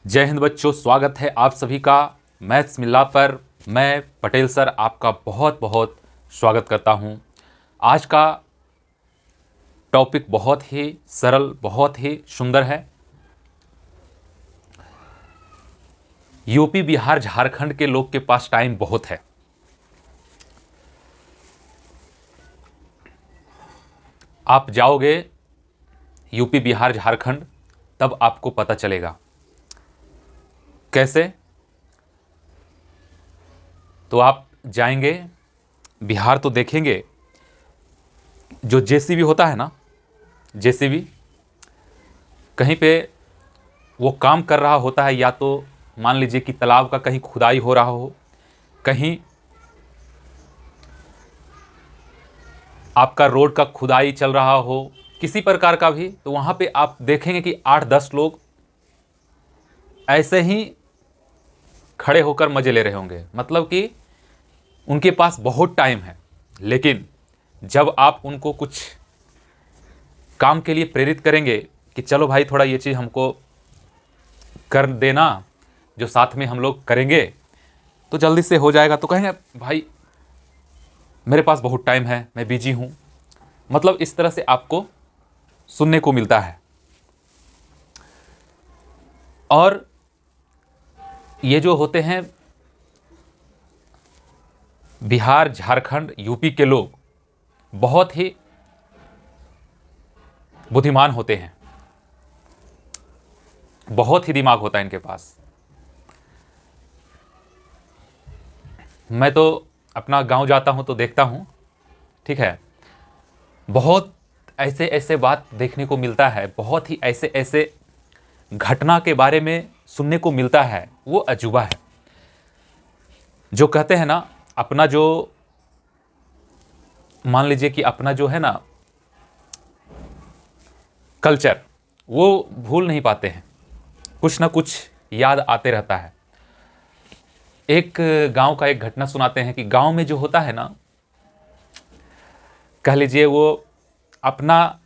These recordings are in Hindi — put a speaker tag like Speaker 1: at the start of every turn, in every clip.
Speaker 1: जय हिंद बच्चों, स्वागत है आप सभी का मैथ्स मिला पर। मैं पटेल सर आपका बहुत बहुत स्वागत करता हूं। आज का टॉपिक बहुत ही सरल, बहुत ही सुंदर है। यूपी, बिहार, झारखंड के लोग के पास टाइम बहुत है। आप जाओगे यूपी, बिहार, झारखंड, तब आपको पता चलेगा कैसे। तो आप जाएंगे बिहार तो देखेंगे, जो जेसीबी होता है ना, जेसीबी कहीं पे वो काम कर रहा होता है, या तो मान लीजिए कि तालाब का कहीं खुदाई हो रहा हो, कहीं आपका रोड का खुदाई चल रहा हो, किसी प्रकार का भी, तो वहाँ पे आप देखेंगे कि 8-10 लोग ऐसे ही खड़े होकर मज़े ले रहे होंगे। मतलब कि उनके पास बहुत टाइम है, लेकिन जब आप उनको कुछ काम के लिए प्रेरित करेंगे कि चलो भाई थोड़ा ये चीज़ हमको कर देना, जो साथ में हम लोग करेंगे तो जल्दी से हो जाएगा, तो कहेंगे भाई मेरे पास बहुत टाइम है, मैं बिजी हूँ। मतलब इस तरह से आपको सुनने को मिलता है। और ये जो होते हैं बिहार, झारखंड, यूपी के लोग बहुत ही बुद्धिमान होते हैं, बहुत ही दिमाग होता है इनके पास। मैं तो अपना गांव जाता हूं तो देखता हूं, ठीक है, बहुत ऐसे ऐसे बात देखने को मिलता है, बहुत ही ऐसे ऐसे घटना के बारे में सुनने को मिलता है, वो अजूबा है। जो कहते हैं ना, अपना जो मान लीजिए कि अपना जो है ना कल्चर, वो भूल नहीं पाते हैं, कुछ ना कुछ याद आते रहता है। एक गांव का एक घटना सुनाते हैं कि गांव में जो होता है ना, कह लीजिए वो अपना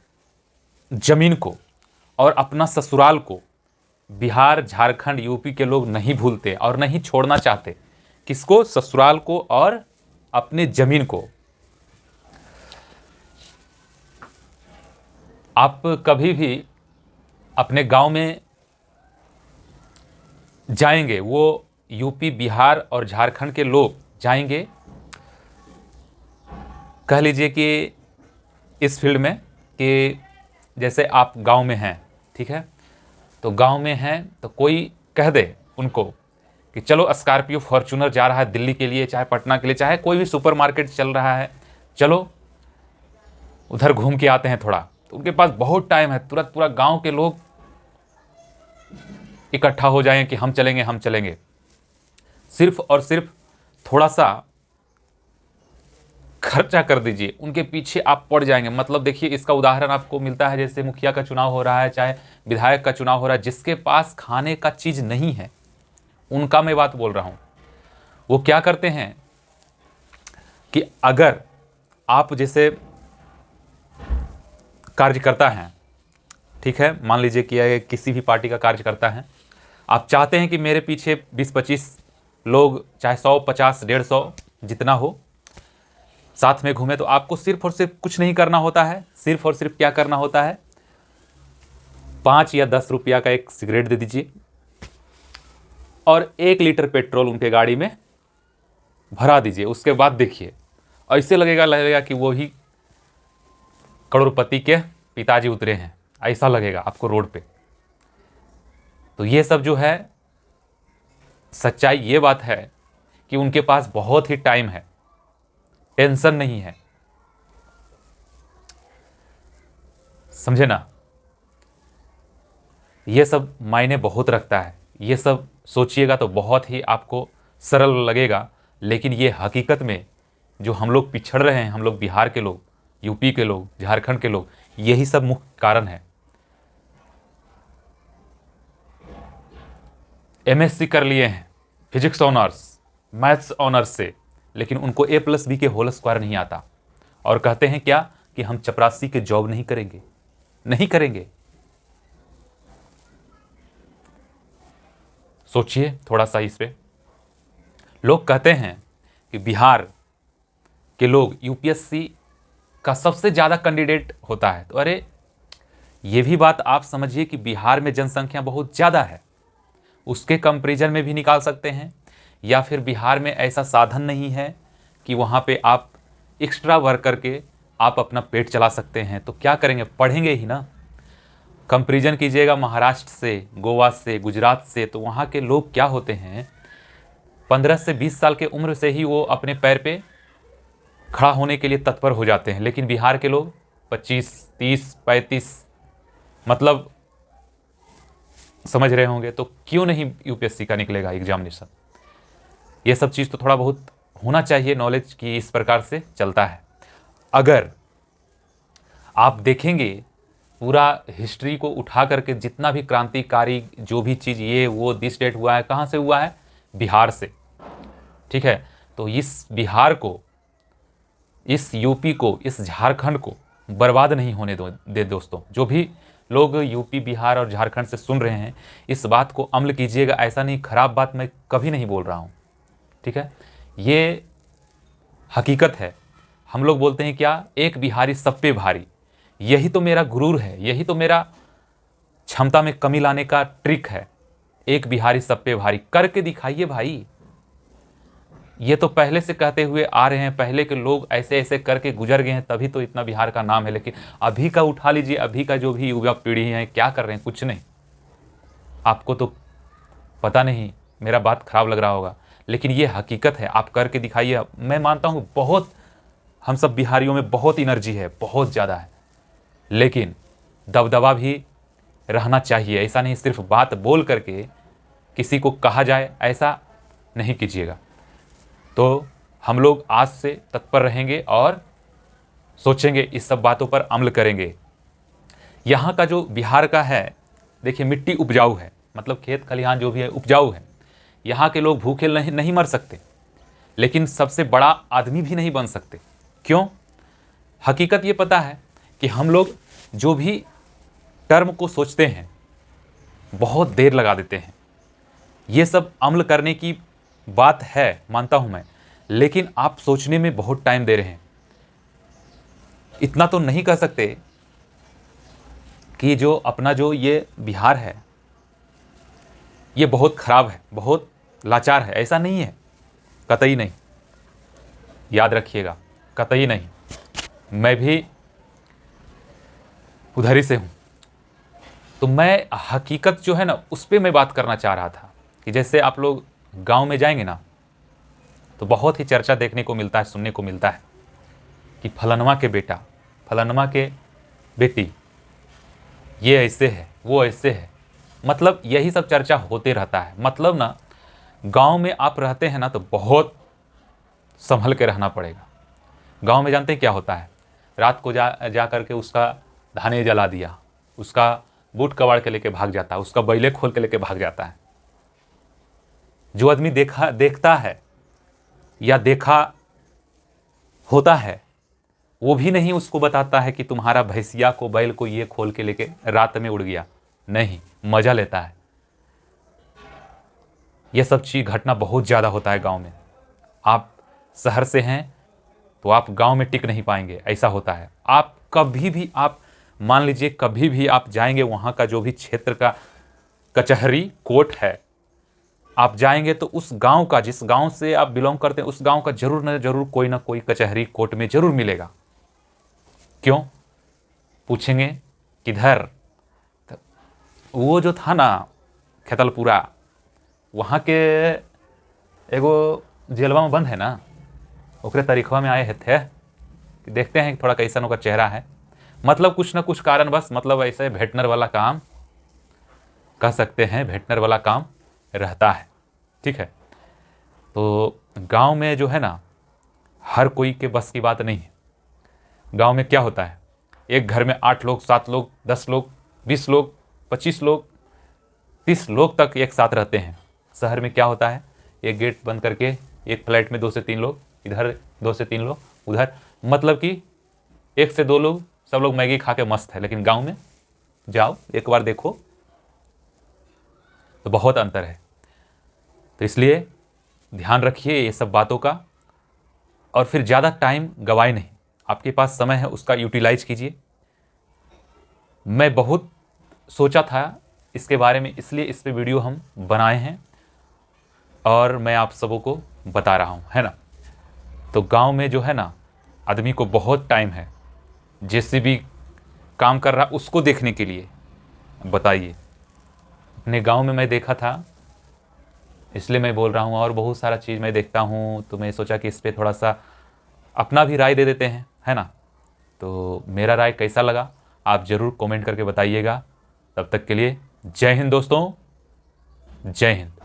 Speaker 1: जमीन को और अपना ससुराल को बिहार, झारखंड, यूपी के लोग नहीं भूलते और नहीं छोड़ना चाहते। किसको? ससुराल को और अपने जमीन को। आप कभी भी अपने गांव में जाएंगे, वो यूपी, बिहार और झारखंड के लोग जाएंगे, कह लीजिए कि इस फील्ड में, कि जैसे आप गांव में हैं, ठीक है, तो गांव में हैं तो कोई कह दे उनको कि चलो स्कॉर्पियो, फॉर्च्यूनर जा रहा है दिल्ली के लिए, चाहे पटना के लिए, चाहे कोई भी सुपरमार्केट चल रहा है, चलो उधर घूम के आते हैं थोड़ा। तो उनके पास बहुत टाइम है, तुरंत पूरा गांव के लोग इकट्ठा हो जाएं कि हम चलेंगे, हम चलेंगे। सिर्फ और सिर्फ थोड़ा सा खर्चा कर दीजिए, उनके पीछे आप पड़ जाएंगे। मतलब देखिए, इसका उदाहरण आपको मिलता है, जैसे मुखिया का चुनाव हो रहा है, चाहे विधायक का चुनाव हो रहा है, जिसके पास खाने का चीज़ नहीं है, उनका मैं बात बोल रहा हूँ। वो क्या करते हैं कि अगर आप जैसे कार्यकर्ता हैं, ठीक है, मान लीजिए कि किसी भी पार्टी का कार्यकर्ता है, आप चाहते हैं कि मेरे पीछे 20-25 लोग, चाहे 100, 50, 150 जितना हो, साथ में घूमे, तो आपको सिर्फ और सिर्फ कुछ नहीं करना होता है। सिर्फ और सिर्फ क्या करना होता है? 5 या 10 रुपया का एक सिगरेट दे दीजिए और 1 लीटर पेट्रोल उनके गाड़ी में भरा दीजिए। उसके बाद देखिए, ऐसे लगेगा कि वो ही करोड़पति के पिताजी उतरे हैं, ऐसा लगेगा आपको रोड पे। तो ये सब जो है, सच्चाई ये बात है कि उनके पास बहुत ही टाइम है, टेंशन नहीं है, समझे ना। ये सब मायने बहुत रखता है। ये सब सोचिएगा तो बहुत ही आपको सरल लगेगा, लेकिन ये हकीकत में जो हम लोग पिछड़ रहे हैं, हम लोग बिहार के लोग, यूपी के लोग, झारखंड के लोग, यही सब मुख्य कारण है। एमएससी कर लिए हैं फिजिक्स ऑनर्स, मैथ्स ऑनर्स से, लेकिन उनको A+B के होल स्क्वायर नहीं आता, और कहते हैं क्या कि हम चपरासी के जॉब नहीं करेंगे, नहीं करेंगे। सोचिए थोड़ा सा इस पे। लोग कहते हैं कि बिहार के लोग यूपीएससी का सबसे ज़्यादा कैंडिडेट होता है, तो अरे ये भी बात आप समझिए कि बिहार में जनसंख्या बहुत ज़्यादा है, उसके कंपैरिजन में भी निकाल सकते हैं, या फिर बिहार में ऐसा साधन नहीं है कि वहाँ पे आप एक्स्ट्रा वर्क करके आप अपना पेट चला सकते हैं, तो क्या करेंगे, पढ़ेंगे ही ना। कंपैरिजन कीजिएगा महाराष्ट्र से, गोवा से, गुजरात से, तो वहाँ के लोग क्या होते हैं, 15 से 20 साल के उम्र से ही वो अपने पैर पे खड़ा होने के लिए तत्पर हो जाते हैं, लेकिन बिहार के लोग 25, 30, 35, मतलब समझ रहे होंगे। तो क्यों नहीं यूपीएससी का निकलेगा एग्जामिनेशन। ये सब चीज़ तो थोड़ा बहुत होना चाहिए नॉलेज की, इस प्रकार से चलता है। अगर आप देखेंगे पूरा हिस्ट्री को उठा करके, जितना भी क्रांतिकारी जो भी चीज़ ये वो दिस डेट हुआ है, कहाँ से हुआ है, बिहार से, ठीक है। तो इस बिहार को, इस यूपी को, इस झारखंड को बर्बाद नहीं होने दे दोस्तों। जो भी लोग यूपी, बिहार और झारखंड से सुन रहे हैं, इस बात को अमल कीजिएगा। ऐसा नहीं, खराब बात मैं कभी नहीं बोल रहा हूँ, ठीक है। ये हकीकत है। हम लोग बोलते हैं क्या, एक बिहारी सब पे भारी। यही तो मेरा गुरूर है, यही तो मेरा क्षमता में कमी लाने का ट्रिक है। एक बिहारी सब पे भारी करके दिखाइए भाई। ये तो पहले से कहते हुए आ रहे हैं, पहले के लोग ऐसे ऐसे करके गुजर गए हैं, तभी तो इतना बिहार का नाम है। लेकिन अभी का उठा लीजिए, अभी का जो भी युवा पीढ़ी है क्या कर रहे हैं, कुछ नहीं। आपको तो पता नहीं, मेरा बात खराब लग रहा होगा, लेकिन ये हकीकत है। आप करके दिखाइए। मैं मानता हूँ बहुत, हम सब बिहारियों में बहुत एनर्जी है, बहुत ज़्यादा है, लेकिन दबदबा भी रहना चाहिए। ऐसा नहीं सिर्फ बात बोल करके किसी को कहा जाए, ऐसा नहीं कीजिएगा। तो हम लोग आज से तत्पर रहेंगे और सोचेंगे, इस सब बातों पर अमल करेंगे। यहाँ का जो बिहार का है, देखिए मिट्टी उपजाऊ है, मतलब खेत खलिहान जो भी है उपजाऊ है। यहाँ के लोग भूखे नहीं मर सकते, लेकिन सबसे बड़ा आदमी भी नहीं बन सकते। क्यों? हकीकत ये पता है कि हम लोग जो भी टर्म को सोचते हैं बहुत देर लगा देते हैं। ये सब अमल करने की बात है, मानता हूं मैं, लेकिन आप सोचने में बहुत टाइम दे रहे हैं। इतना तो नहीं कह सकते कि जो अपना जो ये बिहार है ये बहुत खराब है, बहुत लाचार है, ऐसा नहीं है, कतई नहीं। याद रखिएगा, कतई नहीं। मैं भी उधर ही से हूँ, तो मैं हकीकत जो है ना उस पर मैं बात करना चाह रहा था कि जैसे आप लोग गांव में जाएंगे ना, तो बहुत ही चर्चा देखने को मिलता है, सुनने को मिलता है कि फलनवा के बेटा, फलनवा के बेटी, ये ऐसे है, वो ऐसे है। मतलब यही सब चर्चा होते रहता है। मतलब ना, गांव में आप रहते हैं ना तो बहुत संभल के रहना पड़ेगा। गांव में जानते हैं क्या होता है, रात को जा करके उसका धाने जला दिया, उसका बूट कबाड़ के लेके भाग जाता है, उसका बैले खोल के लेके भाग जाता है। जो आदमी देखता है या देखा होता है, वो भी नहीं उसको बताता है कि तुम्हारा भैंसिया को, बैल को ये खोल के लेके रात में उड़ गया। नहीं, मजा लेता है। ये सब चीज़ घटना बहुत ज़्यादा होता है गांव में। आप शहर से हैं तो आप गांव में टिक नहीं पाएंगे, ऐसा होता है। आप कभी भी, आप मान लीजिए कभी भी आप जाएंगे, वहाँ का जो भी क्षेत्र का कचहरी कोर्ट है, आप जाएंगे तो उस गांव का, जिस गांव से आप बिलोंग करते हैं, उस गांव का जरूर न जरूर कोई ना कोई कचहरी कोर्ट में जरूर मिलेगा। क्यों? पूछेंगे किधर? वो जो था ना खेतलपुरा, वहाँ के एगो जेलवा में बंद है ना, ओकरे तारीखवा में आए थे कि देखते हैं थोड़ा कैसा ओकर चेहरा है। मतलब कुछ ना कुछ कारण बस, मतलब ऐसे भेटनर वाला काम कह सकते हैं, भेटनर वाला काम रहता है, ठीक है। तो गांव में जो है ना, हर कोई के बस की बात नहीं है। गांव में क्या होता है, एक घर में 8 लोग, 7 लोग, 10 लोग, 20 लोग, 25 लोग, 30 लोग तक एक साथ रहते हैं। शहर में क्या होता है, एक गेट बंद करके एक फ्लैट में 2 से 3 लोग, इधर 2 से 3 लोग, उधर, मतलब कि 1 से 2 लोग, सब लोग मैगी खा के मस्त है। लेकिन गांव में जाओ एक बार देखो तो बहुत अंतर है। तो इसलिए ध्यान रखिए ये सब बातों का, और फिर ज़्यादा टाइम गवाए नहीं। आपके पास समय है, उसका यूटिलाइज कीजिए। मैं बहुत सोचा था इसके बारे में, इसलिए इस पे वीडियो हम बनाए हैं और मैं आप सबों को बता रहा हूँ, है ना। तो गांव में जो है ना, आदमी को बहुत टाइम है, जैसे भी काम कर रहा उसको देखने के लिए। बताइए, अपने गांव में मैं देखा था, इसलिए मैं बोल रहा हूँ, और बहुत सारा चीज़ मैं देखता हूँ, तो मैं सोचा कि इस पर थोड़ा सा अपना भी राय दे देते हैं, है ना। तो मेरा राय कैसा लगा आप ज़रूर कमेंट करके बताइएगा। तब तक के लिए जय हिंद दोस्तों, जय हिंद।